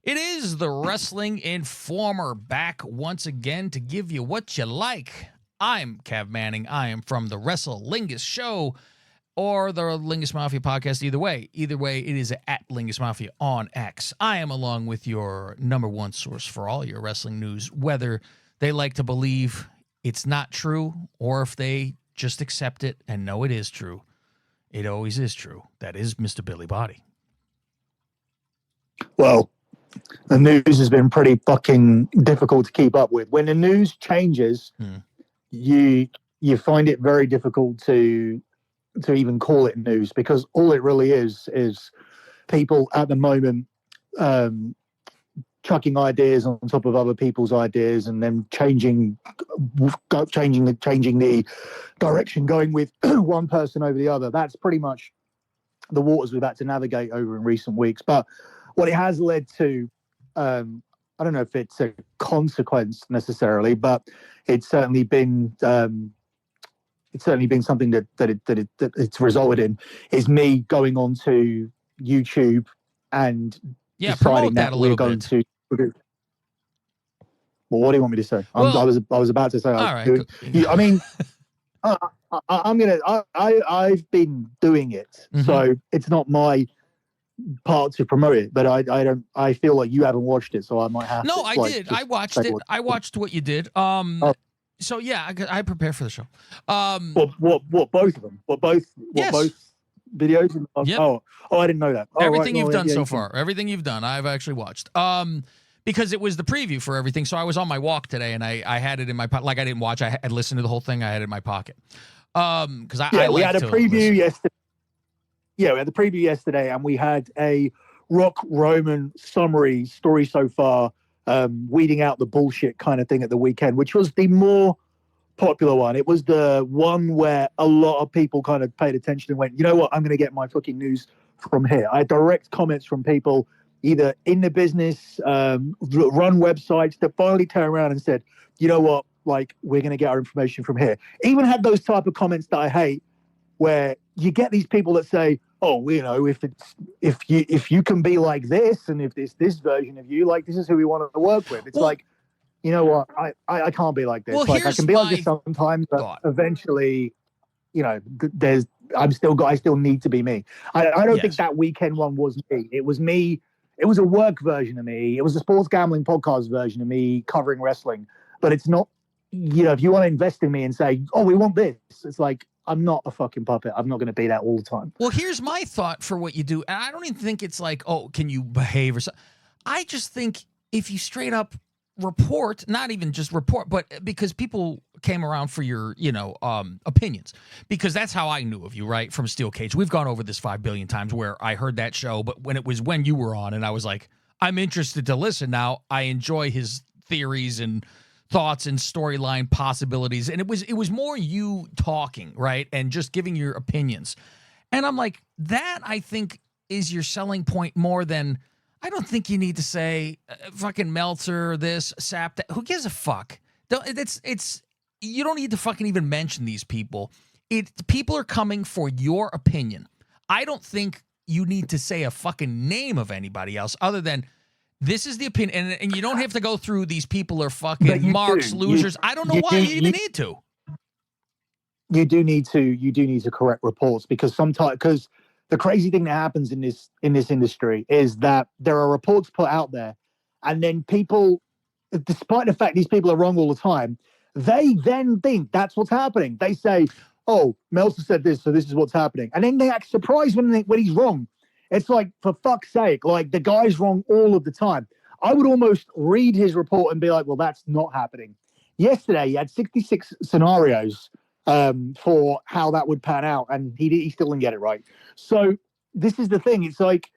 It is the Wrestling Informer back once again to give you what you like. I'm Cav Manning. I am from the WrestleLingus Show or the Lingus Mafia podcast. Either way, it is at Lingus Mafia on X. I am along with your number one source for all your wrestling news, whether they like to believe it's not true or if they just accept it and know it is true. It always is true. That is Mr. Billy Body. Well, the news has been pretty fucking difficult to keep up with. When the news changes, you find it very difficult to even call it news, because all it really is people at the moment chucking ideas on top of other people's ideas and then changing the direction, going with one person over the other. That's pretty much the waters we've had to navigate over in recent weeks. But what it has led to, I don't know if it's a consequence necessarily, but it's certainly been something that it's resulted in, is me going on to YouTube and deciding that we're going to. Well, what do you want me to say? I was about to say. All right. I've been doing it, so it's not my part to promote it, but I feel like you haven't watched it, so I might have to. No, I did. I watched it. I watched what you did. So yeah, I prepare for the show. What both of them? What both videos? Yep. Oh, I didn't know that. Everything you've done so far. Everything you've done, I've actually watched. Because it was the preview for everything. So I was on my walk today, and I had it in my pocket. Like, I didn't watch. I had listened to the whole thing. I had it in my pocket. Because we had a preview yesterday. Yeah, we had the preview yesterday, and we had a Rock Roman summary story so far, weeding out the bullshit kind of thing at the weekend, which was the more popular one. It was the one where a lot of people kind of paid attention and went, you know what, I'm going to get my fucking news from here. I had direct comments from people either in the business, run websites, that finally turned around and said, you know what, like, we're going to get our information from here. Even had those type of comments that I hate, where you get these people that say, oh, you know, if you can be like this, and if it's this version of you, like, this is who we want to work with. It's like, you know what, I can't be like this. Well, like, I can be like this sometimes, but eventually, you know, I still need to be me. I don't think that weekend one was me. It was me. It was a work version of me. It was a sports gambling podcast version of me covering wrestling. But it's not, you know, if you want to invest in me and say, oh, we want this, it's like, I'm not a fucking puppet. I'm not going to be that all the time. Well, here's my thought for what you do. And I don't even think it's like, oh, can you behave or something. I just think if you straight up report, not even just report, but because people came around for your, opinions, because that's how I knew of you, right? From Steel Cage. We've gone over this 5 billion times where I heard that show, but when you were on and I was like, I'm interested to listen now. I enjoy his theories and thoughts and storyline possibilities. And it was more you talking, right? And just giving your opinions. And I'm like, that I think is your selling point more than, I don't think you need to say fucking Meltzer, this, Sap, that. Who gives a fuck? You don't need to fucking even mention these people. People are coming for your opinion. I don't think you need to say a fucking name of anybody else other than, this is the opinion, and you don't have to go through these people are fucking marks, losers. I don't know why you even need to. You do need to correct reports, because the crazy thing that happens in this industry is that there are reports put out there, and then people, despite the fact these people are wrong all the time, they then think that's what's happening. They say, "Oh, Meltzer said this, so this is what's happening," and then they act surprised when he's wrong. It's like, for fuck's sake, like, the guy's wrong all of the time. I would almost read his report and be like, well, that's not happening. Yesterday, he had 66 scenarios for how that would pan out, and he still didn't get it right. So this is the thing. It's like,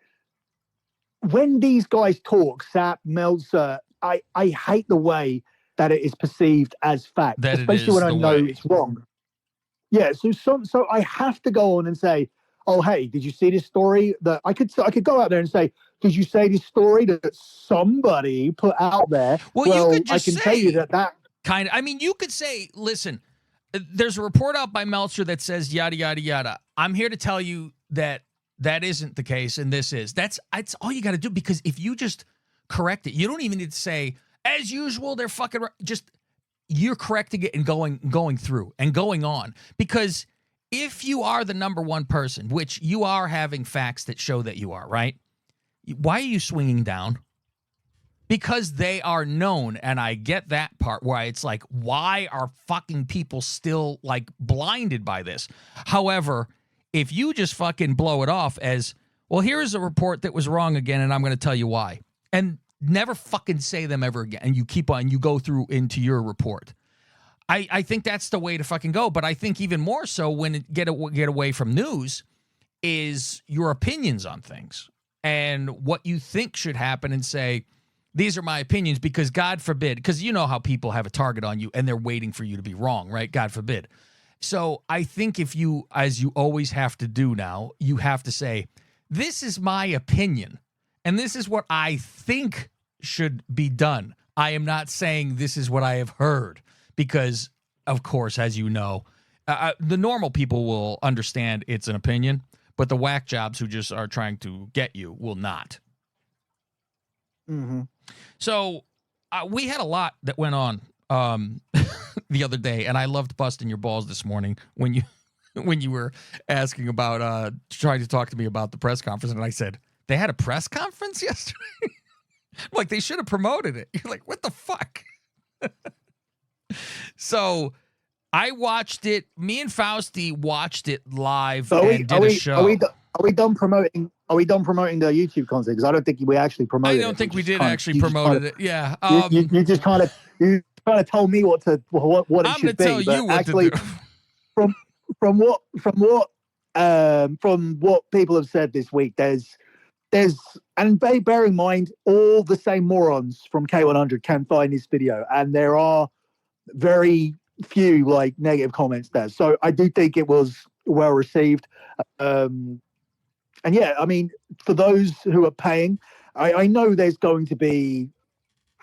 when these guys talk, Sap, Meltzer, I hate the way that it is perceived as fact, especially when I know it's wrong. Yeah, so I have to go on and say, oh, hey, did you see this story? That I could go out there and say, did you say this story that somebody put out there? Well, you could just I can tell you that kind of. I mean, you could say, listen, there's a report out by Meltzer that says yada yada yada. I'm here to tell you that isn't the case, and this is. That's all you got to do, because if you just correct it. You don't even need to say, as usual, they're fucking just you're correcting it and going through and going on. Because if you are the number one person, which you are having facts that show that you are, right? Why are you swinging down? Because they are known, and I get that part where it's like, why are fucking people still like blinded by this? However, if you just fucking blow it off as, well, here's a report that was wrong again, and I'm going to tell you why, and never fucking say them ever again, and you keep on, you go through into your report. I think that's the way to fucking go. But I think even more so when it get away from news is your opinions on things and what you think should happen, and say, these are my opinions, because God forbid, because you know how people have a target on you and they're waiting for you to be wrong, right? God forbid. So I think if you, as you always have to do now, you have to say, this is my opinion and this is what I think should be done. I am not saying this is what I have heard, because, of course, as you know, the normal people will understand it's an opinion, but the whack jobs who just are trying to get you will not. Mm-hmm. So we had a lot that went on the other day, and I loved busting your balls this morning when you were asking about trying to talk to me about the press conference, and I said, they had a press conference yesterday? Like, they should have promoted it. You're like, what the fuck? So I watched it. Me and Fausti watched it live and did a show. Are we done promoting? Are we done promoting the YouTube content? Because I don't think we actually promoted it. I don't think we did actually promote it. Yeah. You just kind of told me what it should be. I'm going to tell you what actually, to do. From what people have said this week, there's and bear in mind, all the same morons from K100 can find this video, and there are very few like negative comments there. So I do think it was well received. And yeah, I mean, for those who are paying, I know there's going to be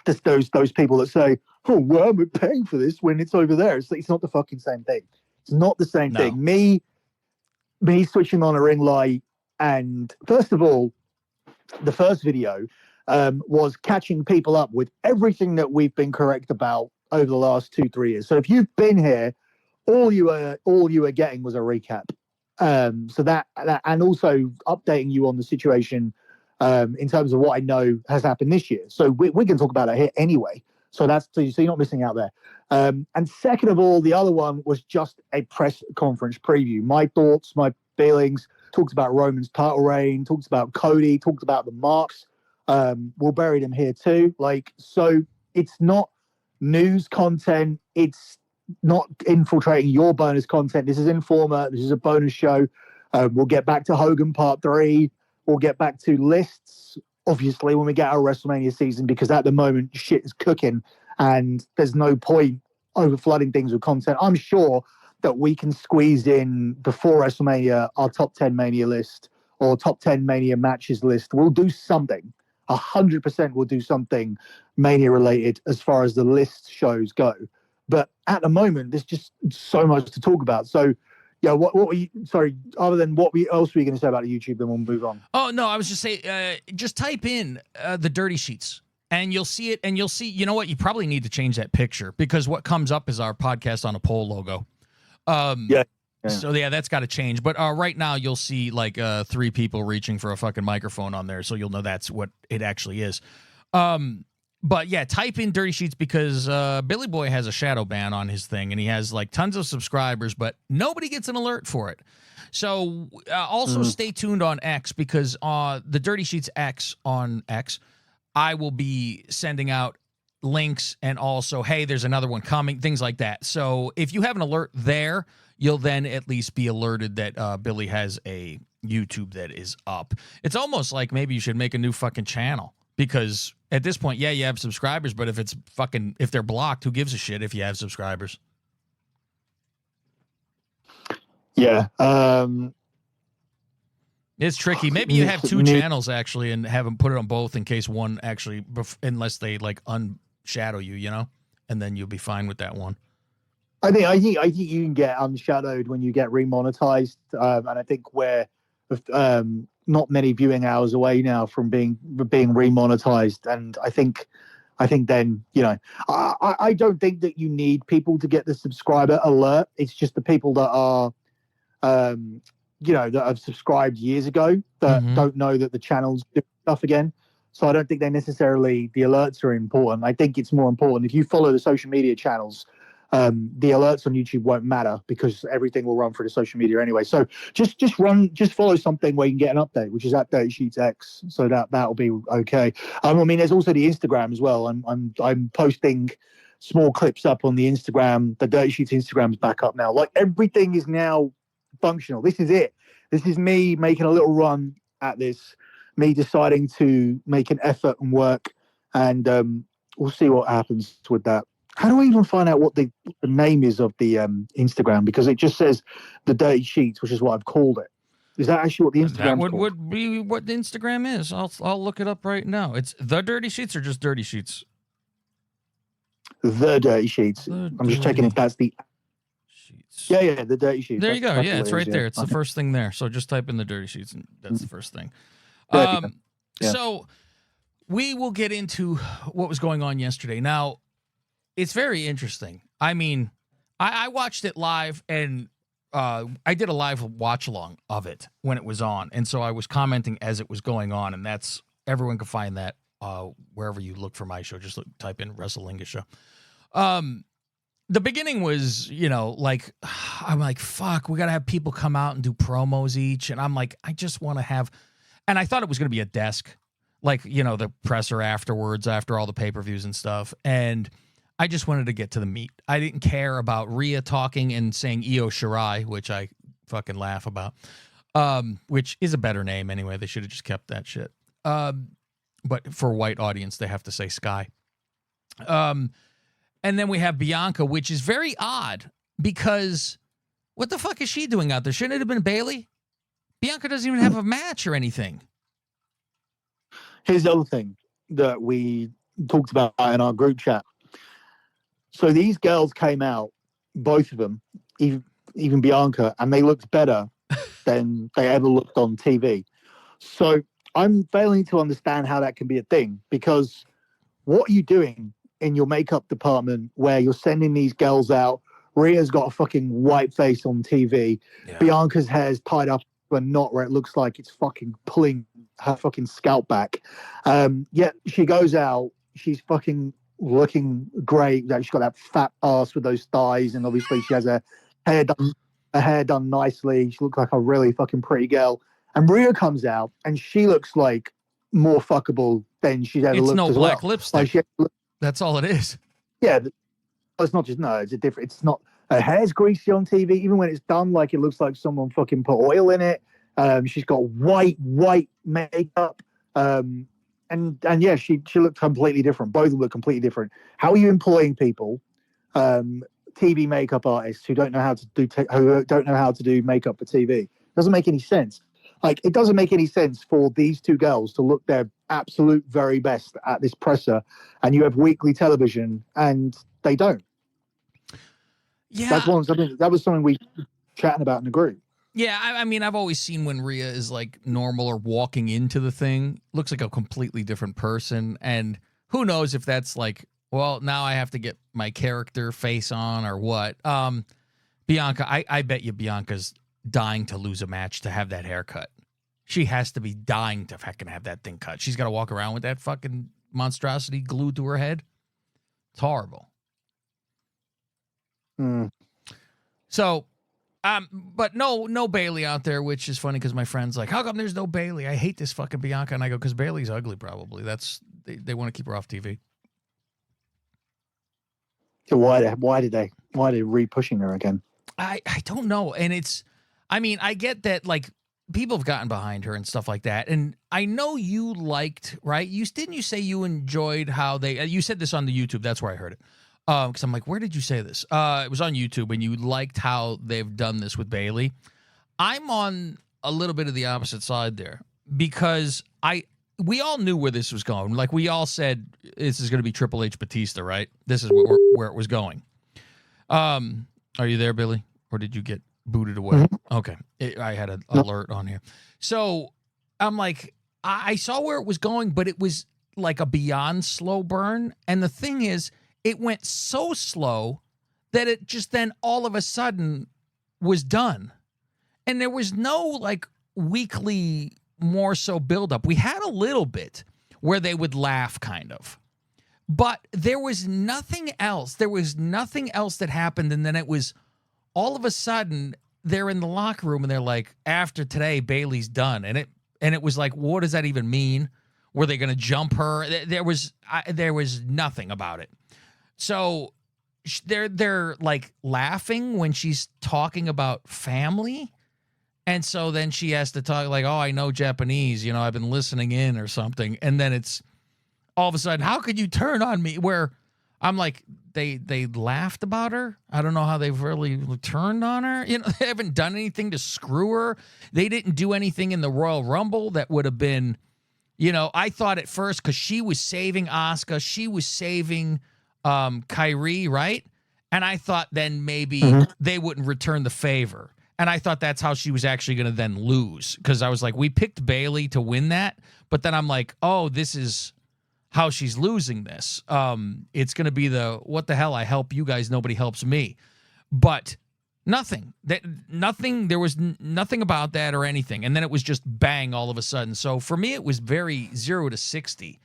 just those people that say, oh, well, we're paying for this when it's over there. It's not the fucking same thing. It's not the same thing. Me switching on a ring light, and first of all, the first video was catching people up with everything that we've been correct about over the last 2-3 years. So if you've been here, all you were getting was a recap. So that and also updating you on the situation in terms of what I know has happened this year. So we can talk about it here anyway. So you're not missing out there. And second of all, the other one was just a press conference preview. My thoughts, my feelings, talks about Roman's title reign, talks about Cody, talks about the marks. We'll bury them here too. So it's not news content. It's not infiltrating your bonus content. This is Informer. This is a bonus show. We'll get back to Hogan Part 3. We'll get back to lists, obviously, when we get our WrestleMania season, because at the moment, shit is cooking and there's no point over flooding things with content. I'm sure that we can squeeze in before WrestleMania our top 10 Mania list or top 10 Mania matches list. We'll do something. 100% we'll do something Mania related as far as the list shows go. But at the moment, there's just so much to talk about. So, yeah, what were you, sorry, other than else were you going to say about YouTube, then we'll move on. Oh, no, I was just saying, just type in the Dirty Sheets and you'll see it. And you'll see, you know what? You probably need to change that picture, because what comes up is our podcast on a poll logo. Yeah. So, yeah, that's got to change. But right now, you'll see like 3 people reaching for a fucking microphone on there. So you'll know that's what it actually is. But yeah, type in Dirty Sheets, because Billy Boy has a shadow ban on his thing, and he has like tons of subscribers, but nobody gets an alert for it. So also stay tuned on X, because the Dirty Sheets X on X, I will be sending out links and also, hey, there's another one coming, things like that. So if you have an alert there, you'll then at least be alerted that Billy has a YouTube that is up. It's almost like maybe you should make a new fucking channel. Because at this point, yeah, you have subscribers, but if they're blocked, who gives a shit if you have subscribers? Yeah. It's tricky. Maybe you have 2 channels actually and have them put it on both in case one actually, unless they like unshadow you, and then you'll be fine with that one. I think you can get unshadowed when you get remonetized. And I think where not many viewing hours away now from being remonetized, and I think then, I don't think that you need people to get the subscriber alert. It's just the people that are, that have subscribed years ago that don't know that the channel's doing stuff again. So I don't think the alerts are important. I think it's more important if you follow the social media channels. The alerts on YouTube won't matter because everything will run through the social media anyway. So just follow something where you can get an update, which is at Dirty Sheets X. So that'll be okay. There's also the Instagram as well. I'm posting small clips up on the Instagram. The Dirty Sheets Instagram's back up now. Like everything is now functional. This is it. This is me making a little run at this. Me deciding to make an effort and work, and we'll see what happens with that. How do I even find out what the name is of the Instagram? Because it just says the Dirty Sheets, which is what I've called it. Is that actually what the Instagram? That would be what the Instagram is. I'll look it up right now. It's the Dirty Sheets or just Dirty Sheets? The Dirty Sheets. I'm just checking if that's the Sheets. Yeah, the Dirty Sheets. There you go. Yeah, it's right there. It's the first thing there. So just type in the Dirty Sheets, and that's the first thing. So we will get into what was going on yesterday. Now, it's very interesting. I mean, I watched it live, and I did a live watch along of it when it was on, and so I was commenting as it was going on, and that's everyone can find that wherever you look for my show. Just type in WrestleLinga show. The beginning was, I'm like, fuck, we got to have people come out and do promos each, and I'm like, I just want to have. And I thought it was going to be a desk, like, the presser afterwards, after all the pay-per-views and stuff. And I just wanted to get to the meat. I didn't care about Rhea talking and saying Io Shirai, which I fucking laugh about, which is a better name anyway. They should have just kept that shit. But for a white audience, they have to say Sky. And then we have Bianca, which is very odd because what the fuck is she doing out there? Shouldn't it have been Bayley? Bianca doesn't even have a match or anything. Here's the other thing that we talked about in our group chat. So these girls came out, both of them, even Bianca, and they looked better than they ever looked on TV. So I'm failing to understand how that can be a thing, because what are you doing in your makeup department where you're sending these girls out? Rhea's got a fucking white face on TV. Yeah. Bianca's hair's tied up a knot where it looks like it's fucking pulling her fucking scalp back. Yet she goes out, she's fucking looking great. She's got that fat ass with those thighs, and obviously she has her hair done nicely. She looks like a really fucking pretty girl. And Rhea comes out, and she looks like more fuckable than she's ever looked. It's no black well. lipstick. That's all it is. Yeah, it's not just it's a different. It's not. Her hair's greasy on TV. Even when it's done, like it looks like someone fucking put oil in it. She's got white makeup. And yeah, she looked completely different. Both of them look completely different. How are you employing people, TV makeup artists who don't know how to do makeup for TV? Doesn't make any sense. Like, it doesn't make any sense for these two girls to look their absolute very best at this presser, and you have weekly television, and they don't. Yeah, that was something we were chatting about in the group. Yeah, I mean, I've always seen when Rhea is like normal or walking into the thing, looks like a completely different person, and who knows if that's like, well, now I have to get my character face on or what. Bianca, I bet you Bianca's dying to lose a match to have that haircut. She has to be dying to fucking have that thing cut. She's got to walk around with that fucking monstrosity glued to her head. It's horrible. So, but no Bayley out there, which is funny because my friend's like, how come there's no Bayley? I hate this fucking Bianca. And I go, because Bayley's ugly, probably. They want to keep her off TV. So why are they re-pushing her again? I don't know. And I get that, like, people have gotten behind her and stuff like that. And I know you liked, right? Didn't you say you enjoyed how you said this on the YouTube. That's where I heard it. Because I'm like, where did you say this? It was on YouTube, and you liked how they've done this with Bayley. I'm on a little bit of the opposite side there, because we all knew where this was going. Like, we all said this is going to be Triple H Batista, right? This is where it was going. Are you there, Billy? Or did you get booted away. Okay. I had an alert on here. So I'm like, I saw where it was going, but it was like a beyond slow burn. And the thing is, it went so slow that it just then all of a sudden was done. And there was no like weekly more so buildup. We had a little bit where they would laugh kind of. But there was nothing else. There was nothing else that happened. And then it was all of a sudden they're in the locker room and they're like, after today, Bayley's done. And it was like, what does that even mean? Were they going to jump her? There was nothing about it. So they're like laughing when she's talking about family. And so then she has to talk like, oh, I know Japanese, you know, I've been listening in or something. And then it's all of a sudden, how could you turn on me? Where I'm like, they laughed about her. I don't know how they've really turned on her. You know, they haven't done anything to screw her. They didn't do anything in the Royal Rumble that would have been, you know, I thought at first because she was saving Asuka, she was saving Kyrie, right? And I thought then maybe they wouldn't return the favor. And I thought that's how she was actually going to then lose. Because I was like, we picked Bayley to win that. But then I'm like, oh, this is how she's losing this. It's going to be what the hell, I help you guys, nobody helps me. But nothing. There was nothing about that or anything. And then it was just bang all of a sudden. So for me, it was very 0 to 60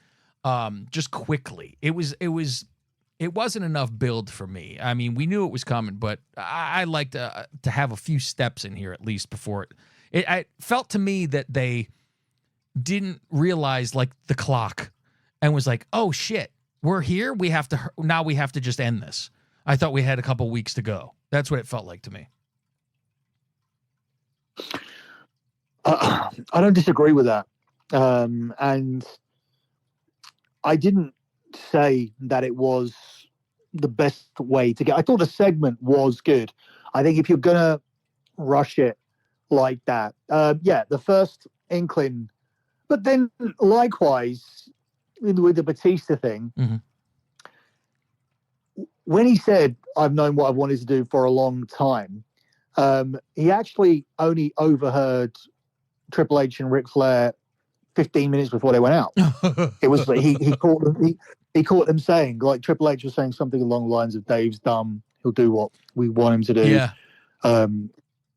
just quickly. It wasn't enough build for me. I mean, we knew it was coming, but I like to have a few steps in here at least before it. It felt to me that they didn't realize like the clock and was like, oh shit, we're here. We have to just end this. I thought we had a couple weeks to go. That's what it felt like to me. I don't disagree with that. And I didn't say that it was the best way to go. I thought the segment was good. I think if you're going to rush it like that, the first inkling, but then likewise with the Batista thing, when he said, I've known what I've wanted to do for a long time, he actually only overheard Triple H and Ric Flair 15 minutes before they went out. It was like he caught them saying, like Triple H was saying something along the lines of Dave's dumb, he'll do what we want him to do. Yeah.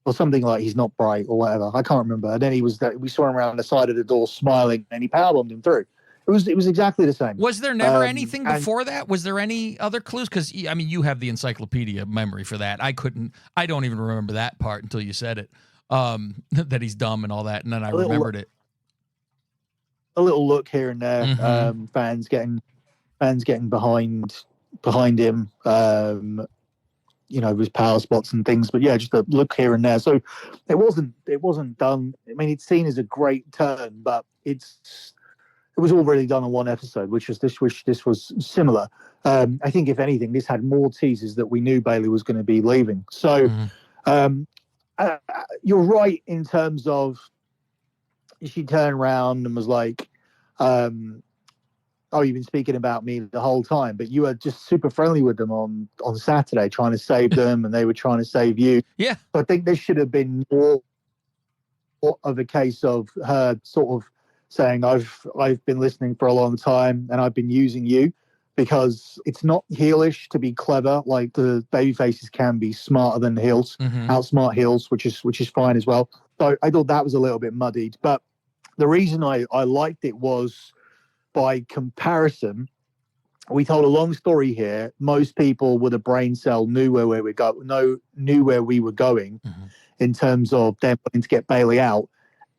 Or something like he's not bright or whatever. I can't remember. And then we saw him around the side of the door smiling and he powerbombed him through. It was exactly the same. Was there never anything before that? Was there any other clues? Because, I mean, you have the encyclopedia memory for that. I don't even remember that part until you said it, that he's dumb and all that. And then I remembered it. A little look here and there, fans getting behind him, with power spots and things. But yeah, just a look here and there. So it wasn't done. I mean, it's seen as a great turn, but it was already done on one episode, which this was similar. I think if anything, this had more teasers that we knew Bayley was going to be leaving. So you're right in terms of she turned around and was like, you've been speaking about me the whole time, but you were just super friendly with them on Saturday, trying to save them, and they were trying to save you. Yeah. So I think there should have been more of a case of her sort of saying, I've been listening for a long time and I've been using you, because it's not heelish to be clever. Like the baby faces can be smarter than the heels, outsmart heels, which is fine as well. So I thought that was a little bit muddied, but the reason I liked it was, by comparison, we told a long story here. Most people with a brain cell knew where we were going in terms of them wanting to get Bayley out.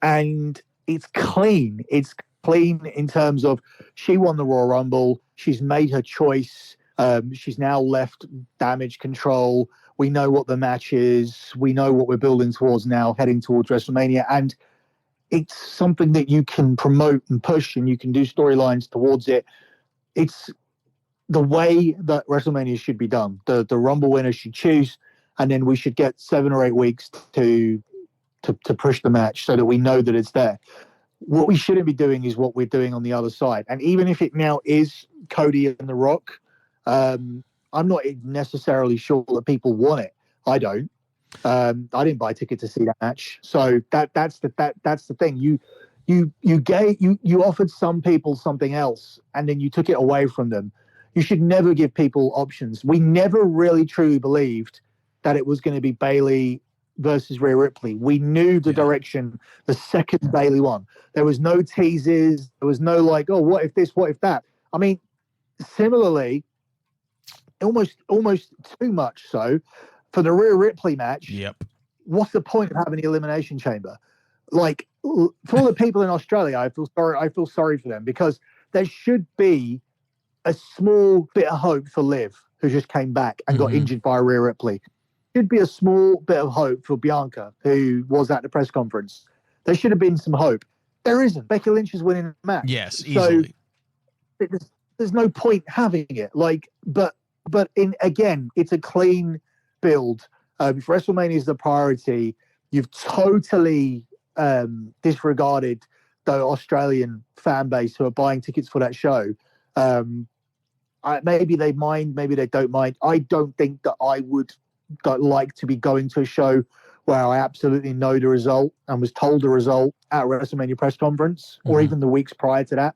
And it's clean. It's clean in terms of she won the Royal Rumble. She's made her choice. She's now left Damage Control. We know what the match is. We know what we're building towards now, heading towards WrestleMania. And it's something that you can promote and push, and you can do storylines towards it. It's the way that WrestleMania should be done. The Rumble winner should choose, and then we should get 7 or 8 weeks to push the match so that we know that it's there. What we shouldn't be doing is what we're doing on the other side. And even if it now is Cody and The Rock, I'm not necessarily sure that people want it. I don't. I didn't buy a ticket to see that match, so that's the thing. You offered some people something else, and then you took it away from them. You should never give people options. We never really truly believed that it was going to be Bayley versus Rhea Ripley. We knew the direction the second Bayley won. There was no teases. There was no like, oh, what if this? What if that? I mean, similarly, almost too much so for the Rhea Ripley match. Yep. What's the point of having the Elimination Chamber? Like, for all the people in Australia, I feel sorry for them, because there should be a small bit of hope for Liv, who just came back and got injured by Rhea Ripley. Should be a small bit of hope for Bianca, who was at the press conference. There should have been some hope. There isn't. Becky Lynch is winning the match. Yes, easily. So there's no point having it. Like, but again, it's a clean build. If WrestleMania is the priority, you've totally disregarded the Australian fan base who are buying tickets for that show. Maybe they mind, maybe they don't mind. I don't think that I would like to be going to a show where I absolutely know the result and was told the result at a WrestleMania press conference, or even the weeks prior to that,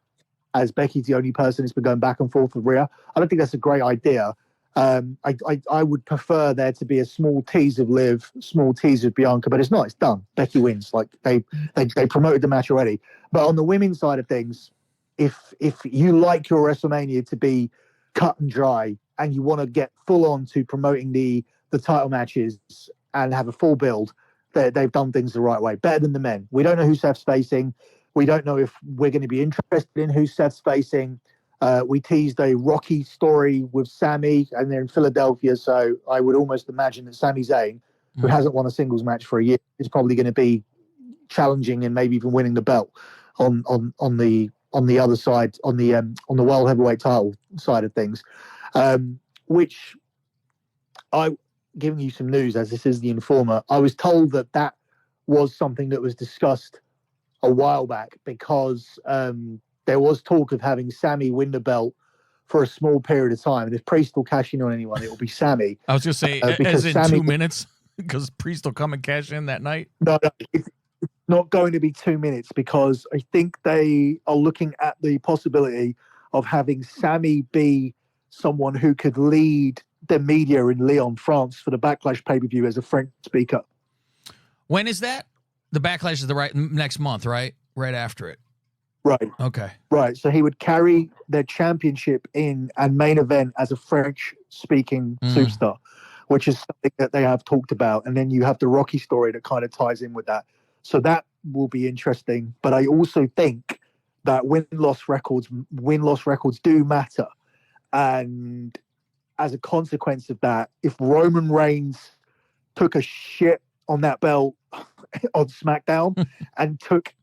as Becky's the only person who's been going back and forth with Rhea. I don't think that's a great idea. I would prefer there to be a small tease of Liv, small tease of Bianca, but it's not. It's done. Becky wins. Like, they promoted the match already. But on the women's side of things, if you like your WrestleMania to be cut and dry, and you want to get full on to promoting the title matches and have a full build, they've done things the right way, better than the men. We don't know who Seth's facing. We don't know if we're going to be interested in who Seth's facing. We teased a Rocky story with Sami, and they're in Philadelphia, so I would almost imagine that Sami Zayn, who hasn't won a singles match for a year, is probably going to be challenging and maybe even winning the belt on the other side, on the world heavyweight title side of things. Which I giving you some news, as this is the Informer. I was told that was something that was discussed a while back, because there was talk of having Sami win the belt for a small period of time, and if Priest will cash in on anyone, it will be Sami. I was going to say, as in 2 minutes, because Priest will come and cash in that night. No, it's not going to be 2 minutes, because I think they are looking at the possibility of having Sami be someone who could lead the media in Lyon, France, for the Backlash pay-per-view as a French speaker. When is that? The Backlash is next month, right? Right after it. Right. Okay. Right. So he would carry their championship in and main event as a French-speaking superstar, which is something that they have talked about. And then you have the Rocky story that kind of ties in with that. So that will be interesting. But I also think that win-loss records do matter. And as a consequence of that, if Roman Reigns took a shit on that belt on SmackDown and took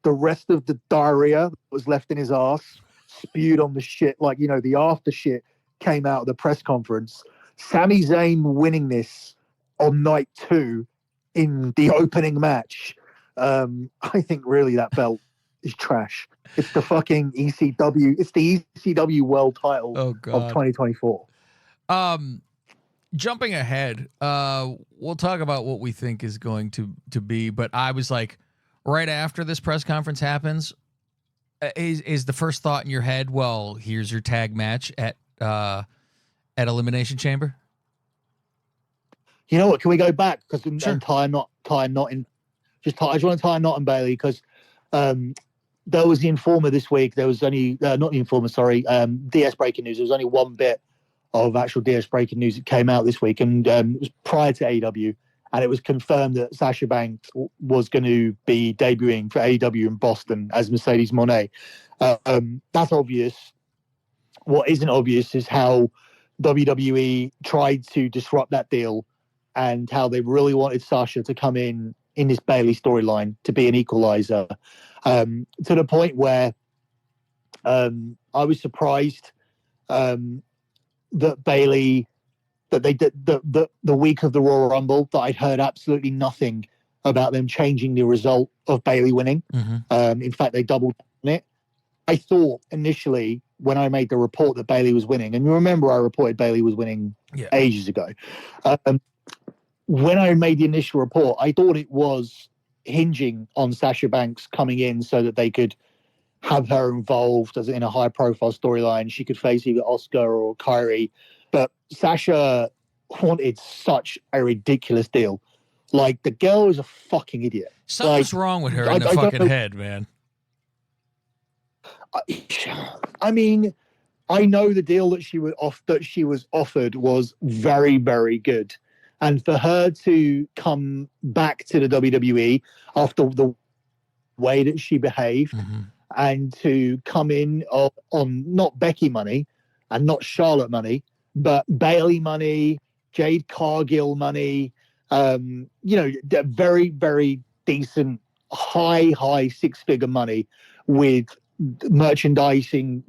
the rest of the diarrhea that was left in his ass, spewed on the shit, like, the after shit came out of the press conference, Sami Zayn winning this on night 2 in the opening match, I think really that belt is trash. It's the fucking ECW. It's the ECW world title of 2024. Jumping ahead, we'll talk about what we think is going to be, but I was like, right after this press conference happens, is the first thought in your head, well, here's your tag match at Elimination Chamber? You know what? Can we go back? Because sure. I just want to tie a knot in Bayley, because there was the Informer this week. There was only not the Informer, sorry, DS breaking news. There was only one bit of actual DS breaking news that came out this week, and it was prior to AEW, and it was confirmed that Sasha Banks was going to be debuting for AEW in Boston as Mercedes Mone. That's obvious. What isn't obvious is how WWE tried to disrupt that deal, and how they really wanted Sasha to come in this Bayley storyline to be an equalizer, to the point where I was surprised that Bayley, that they did the week of the Royal Rumble, that I'd heard absolutely nothing about them changing the result of Bayley winning. In fact, they doubled on it. I thought initially, when I made the report that Bayley was winning, and you remember I reported Bayley was winning ages ago, when I made the initial report, I thought it was hinging on Sasha Banks coming in so that they could have her involved as in a high profile storyline. She could face either Oscar or Kyrie. But Sasha wanted such a ridiculous deal. Like, the girl is a fucking idiot. Something's wrong with her in the fucking head, man. I mean, I know the deal that she was offered was very, very good. And for her to come back to the WWE after the way that she behaved, and to come in on not Becky money and not Charlotte money, but Bayley money, Jade Cargill money, very, very decent, high six-figure money with merchandising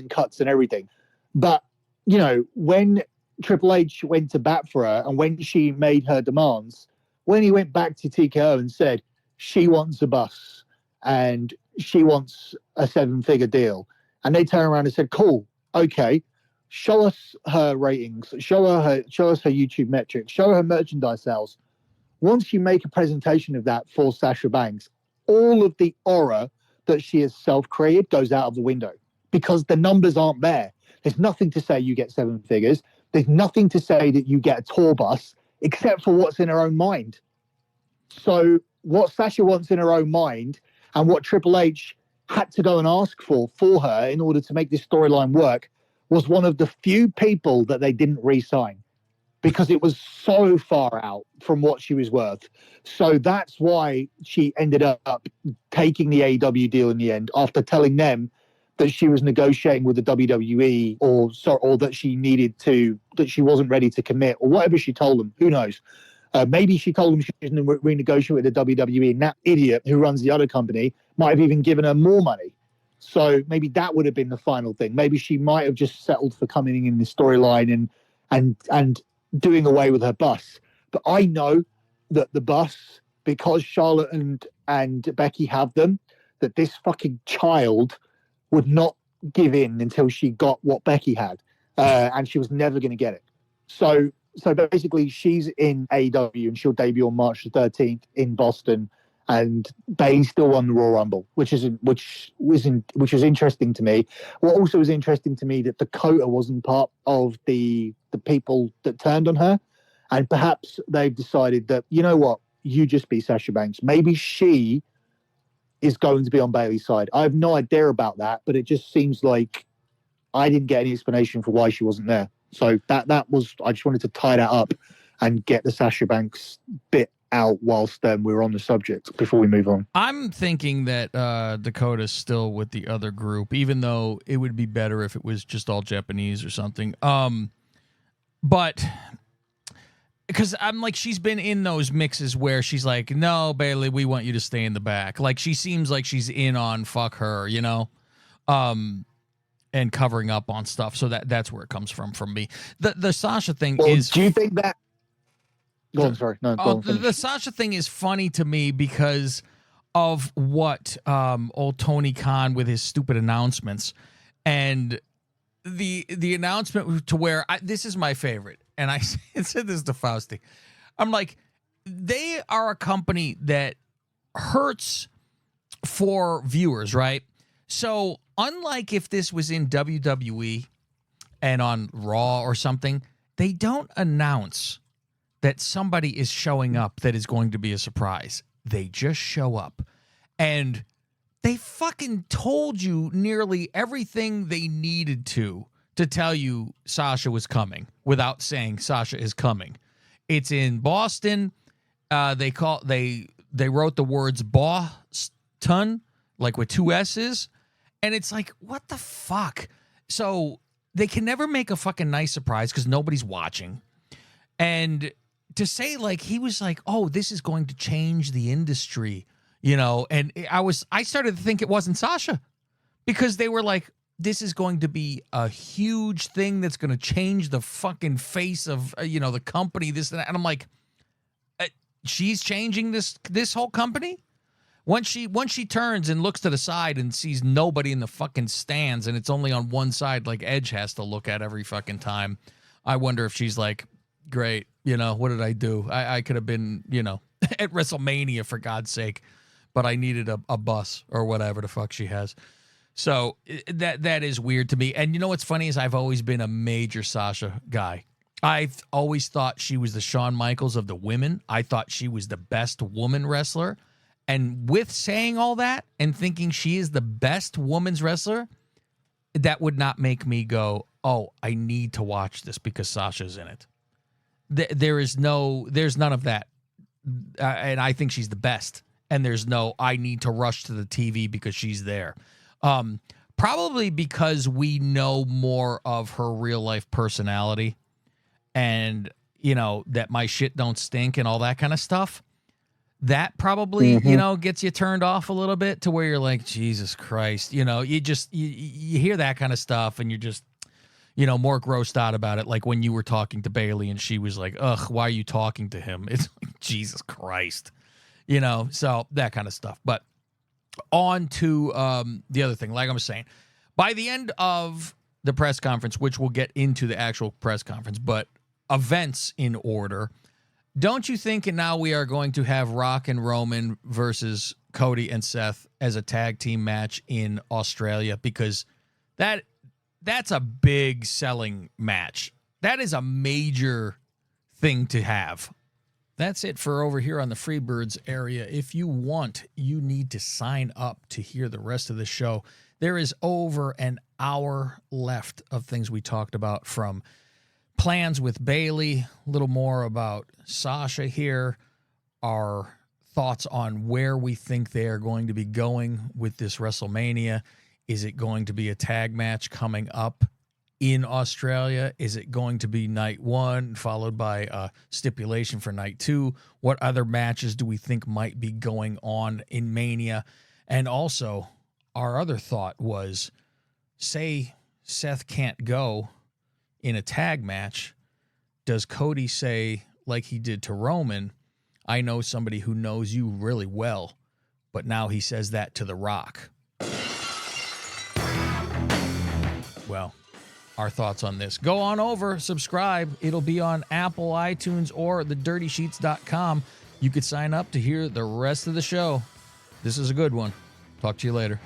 cuts and everything. But, when Triple H went to bat for her and when she made her demands, when he went back to TKO and said she wants a bus and she wants a 7-figure deal, and they turned around and said, cool, okay, show us her ratings, show us her YouTube metrics, show her merchandise sales. Once you make a presentation of that for Sasha Banks, all of the aura that she has self-created goes out of the window because the numbers aren't there. There's nothing to say you get 7 figures. There's nothing to say that you get a tour bus except for what's in her own mind. So what Sasha wants in her own mind and what Triple H had to go and ask for her in order to make this storyline work was one of the few people that they didn't re-sign because it was so far out from what she was worth. So that's why she ended up taking the AEW deal in the end after telling them that she was negotiating with the WWE or that she wasn't ready to commit or whatever she told them. Who knows? Maybe she told them she was going to renegotiate with the WWE, and that idiot who runs the other company might have even given her more money. So maybe that would have been the final thing. Maybe she might have just settled for coming in the storyline and doing away with her bus. But I know that the bus, because Charlotte and Becky have them, that this fucking child would not give in until she got what Becky had, and she was never going to get it. So basically, she's in AEW and she'll debut on March the 13th in Boston, and Bayley still won the Royal Rumble, which was interesting to me. What also was interesting to me that Dakota wasn't part of the people that turned on her, and perhaps they've decided that, you know what, you just be Sasha Banks. Maybe she is going to be on Bayley's side. I have no idea about that, but it just seems like I didn't get any explanation for why she wasn't there. So that was, I just wanted to tie that up and get the Sasha Banks bit out whilst we're on the subject before we move on. I'm thinking that Dakota's still with the other group, even though it would be better if it was just all Japanese or something. But because I'm like, she's been in those mixes where she's like, no, Bayley, we want you to stay in the back. Like, she seems like she's in on fuck her, and covering up on stuff. So that's where it comes from me. The Sasha thing is... Do you think that... Go on, sorry. No, go on, the Sasha thing is funny to me because of what old Tony Khan with his stupid announcements. And the announcement to where... this is my favorite. And I said this to Fausti. I'm like, they are a company that hurts for viewers, right? So unlike if this was in WWE and on Raw or something, they don't announce that somebody is showing up that is going to be a surprise. They just show up. And they fucking told you nearly everything they needed to tell you Sasha was coming without saying Sasha is coming. It's in Boston. They wrote the words Boston, like with 2 S's. And it's like, what the fuck? So they can never make a fucking nice surprise because nobody's watching. And to say, like, he was like, oh, this is going to change the industry, and I started to think it wasn't Sasha because they were like, this is going to be a huge thing that's going to change the fucking face of, the company, this and that. And I'm like, she's changing this whole company? Once she turns and looks to the side and sees nobody in the fucking stands and it's only on one side like Edge has to look at every fucking time, I wonder if she's like, great. What did I do? I could have been, at WrestleMania, for God's sake, but I needed a bus or whatever the fuck she has. So that is weird to me. And you know what's funny is I've always been a major Sasha guy. I've always thought she was the Shawn Michaels of the women. I thought she was the best woman wrestler. And with saying all that and thinking she is the best women's wrestler, that would not make me go, oh, I need to watch this because Sasha's in it. There's none of that. And I think she's the best. And there's no, I need to rush to the TV because she's there. Probably because we know more of her real life personality and, that my shit don't stink and all that kind of stuff. That probably, gets you turned off a little bit to where you're like, Jesus Christ, you hear that kind of stuff and you're just, more grossed out about it. Like when you were talking to Bayley and she was like, ugh, why are you talking to him? It's like, Jesus Christ, so that kind of stuff. But on to the other thing, like I was saying, by the end of the press conference, which we'll get into the actual press conference, but events in order, don't you think now we are going to have Rock and Roman versus Cody and Seth as a tag team match in Australia? Because that's a big selling match. That is a major thing to have. That's it for over here on the Freebirds area. If you want, you need to sign up to hear the rest of the show. There is over an hour left of things we talked about, from plans with Bayley, a little more about Sasha here, our thoughts on where we think they are going to be going with this WrestleMania. Is it going to be a tag match coming up in Australia? Is it going to be night one followed by a stipulation for night two? What other matches do we think might be going on in Mania? And also, our other thought was, say Seth can't go in a tag match, does Cody say, like he did to Roman, I know somebody who knows you really well, but now he says that to The Rock? Well, our thoughts on this. Go on over, subscribe. It'll be on Apple, iTunes, or thedirtysheets.com. You could sign up to hear the rest of the show. This is a good one. Talk to you later.